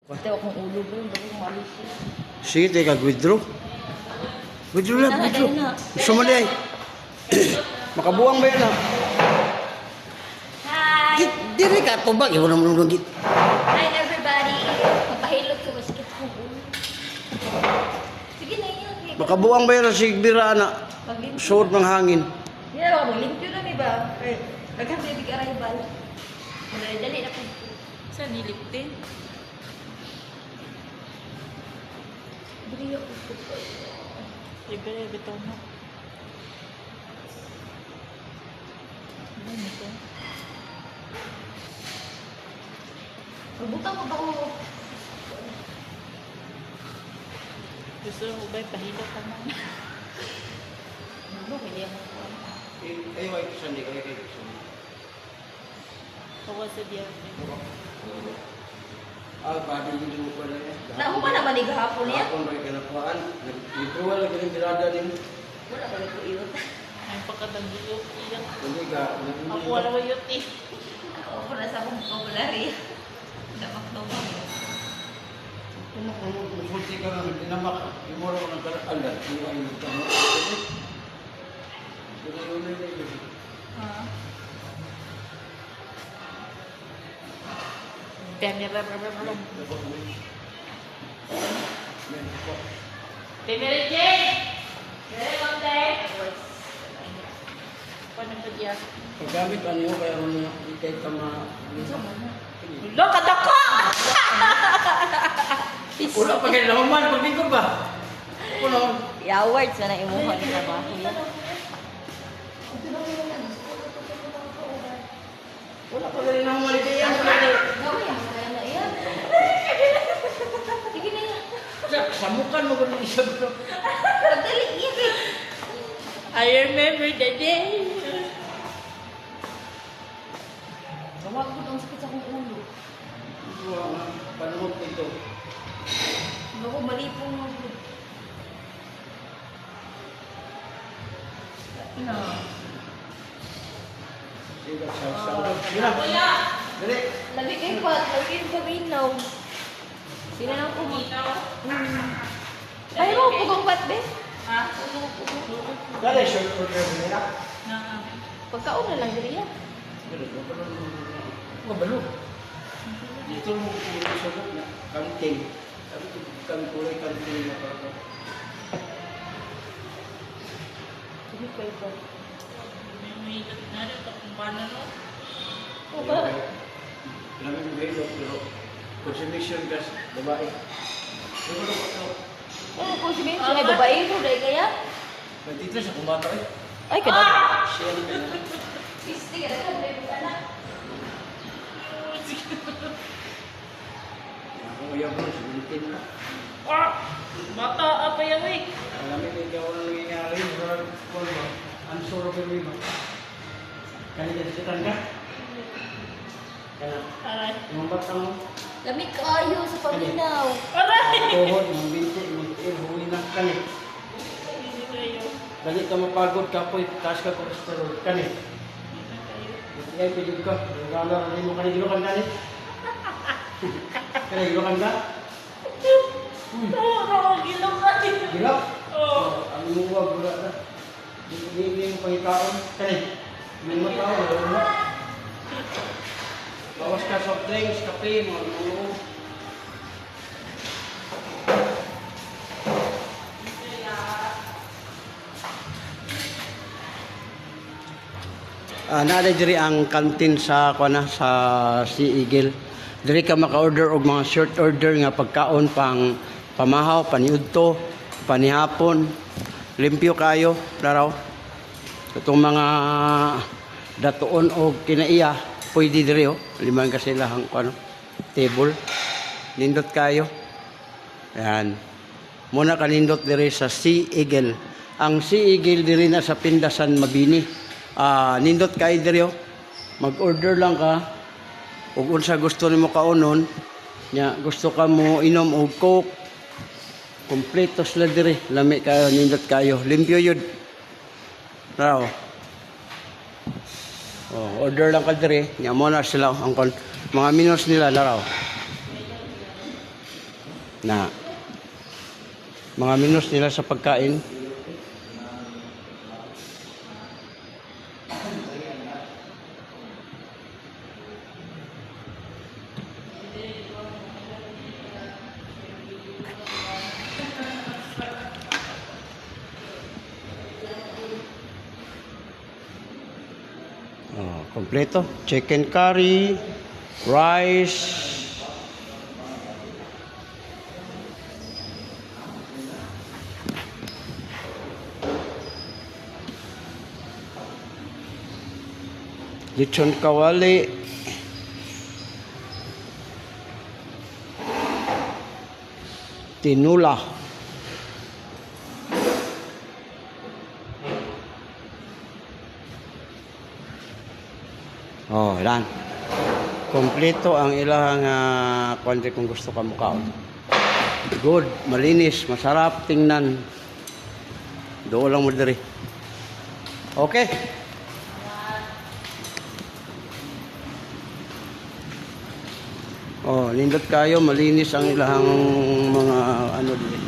Ito akong ulo ba yung bagong malis ko. Sige, teka, withdraw. Withdraw lang, withdraw. Gusto mo na makabuang ba yan ha? Hi! Diri ka, tubag. Iwan naman nung git. Hi everybody! Mapahilot ko masakit kong ulo. Sige na yun. Makabuang ba yan ang sigbira na suot ng hangin? Hindi na ako maglimpyo na, ba? Nagkabibig arrival. Dali na po. Saan niliptin? Brio ko po. Libre, bitaw mo. Ano ito? Magbutang mo ba ko? Gusto mo ba pahilot ka man? Ano, hindi ako po. Ay, wait, Sunday. Ay, Kawa sa diyan. badi yung lupa na yan. Naku ba naman igahapon niya? Hapon ba yung kinakuhaan? Withdrawal lagi ng tirada din. Wala ba ito iyot? Ay, pagkatagiyot. Iyak. Hindi ka. Ako wala ba yun eh? Ako pa na sa akong vocabulary. Dapat daw ba? Kumusulti ka nga, tinamak. Imura ko ng karakaldan. Hindi ka yung tamo. Hindi yun na yun. Ha? Camera. Camera Jane! Very long day. Paano ba diyan? Paggamit ano yun, kaya ano yun, ikay ka ma... Lo, katako! Wala pa kayo naman, pagbigo ba? Wala. I-awards na na imuha ni trabaho. Wala pa rin naman maligaya. Gawin mo kaya na iyan. Sige na yan. Samukan mo kung isa ko. Pagdali iyan. I remember the day. Gawag ko itong sakit sa akong ulo. Panahon ito. Ako malipong mo. No. Sige, sa Gila. Dali. Lagi kayo pa. Lagi kayo paminaw. Sila na po. Ay mo, pugong bat, be. Ha? Dali, short order mo nila. Na. Pagkaon na lang diri yan. Mabalo. Dito mo kung sa na kanting. Sabi ko, kulay kanting na parang. Sige kayo pa. May na rin ito kung paano no? O ba? Namin yung hilo, pero consumption gas, babae. Pero ano ito? Ano po si Benson? Ay, babae ito. Dahil kaya? Nandito siya kumata eh. Ay, kadang. Siya na kaya. Pisti ka na. Dahil anak. Ako ayaw mo, sabihin na. Ah! Bata, apa yan eh? Alam mo, ikaw ang nangyayari. Ang suro pero iba. Kaya dyan ka? Kaya, Aray. yung batang mo. Lamig kayo sa paminaw. Aray! Tuhod, mga binti, mga huwi na kanit. Hindi kayo. Dali ka mapagod ka po, taas ka cholesterol kanit. Ay, pwede ka. Gala, hindi mo kanit gilokan kanit. Kaya gilokan ka? Oo, gilong ka din. Gilok? Oo. Ang luwag, wala na. Hindi mo pangitaon. Kanit. Hindi mo tao, wala mo. Bawas ka soft drinks, kape, mga luwag. Naada diri ang kantin sa sa Sea Eagle. Diri ka maka-order og mga short order nga pagkaon pang pamahaw, paniudto, panihapon. Limpyo kayo, daraw. Itong mga datuon o kinaiya, pwede diri oh. Liman kasi lahang ano, table. Nindot kayo. Ayan. Muna ka nindot diri sa Sea Eagle. Ang Sea Eagle diri na sa Pindasan, Mabini. Nindot kayo diri oh. Mag-order lang ka. Ug unsa gusto nimo kaunon, nya gusto ka mo inom og Coke. Kompleto sila diri, lami kayo, nindot kayo. Limpyo yun. Raw. Order lang ka diri, nya mo na sila ang mga menus nila na raw. na mga menus nila sa pagkain. Oh, kompleto. Chicken curry, rice, lechon kawali, tinula, oh, yan. Kompleto ang ilang kuwante kung gusto ka mukaon. Good, malinis, masarap tingnan. Doon lang mo diri. Okay. Oh, nindot kayo, malinis ang ilang mga ano dito.